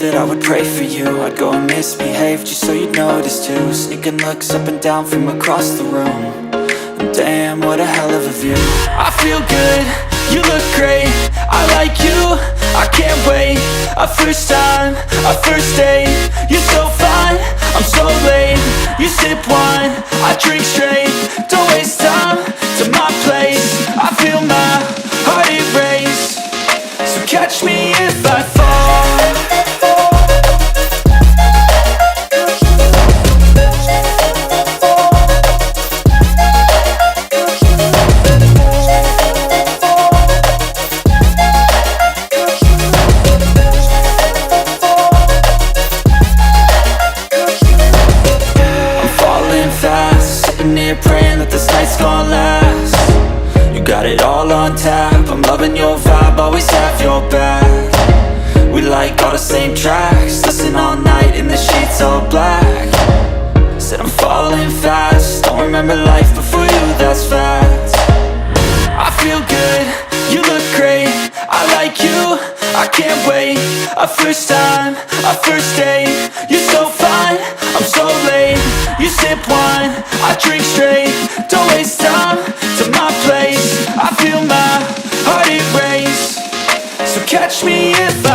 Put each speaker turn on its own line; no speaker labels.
that I would pray for you. I'd go and misbehave just so you'd notice too. Sneaking looks up and down from across the room. And damn, what a hell of a view. I feel good, you look great, I like you, I can't wait. A first time, a first date, you're so fine, I'm so late. You sip wine, I drink straight, don't waste time to my place. I feel my heart erase, so catch me if I fall. Praying that this night's gonna last. You got it all on tap, I'm loving your vibe, always have your back. We like all the same tracks, listen all night in the sheets all black. Said I'm falling fast, don't remember life before you, that's fact. I feel good, you look great, I like you, I can't wait. A first time, a first date, you're so fine, I'm so late. You sip wine, I drink straight, don't waste time to my place. I feel my heart erase, so catch me if I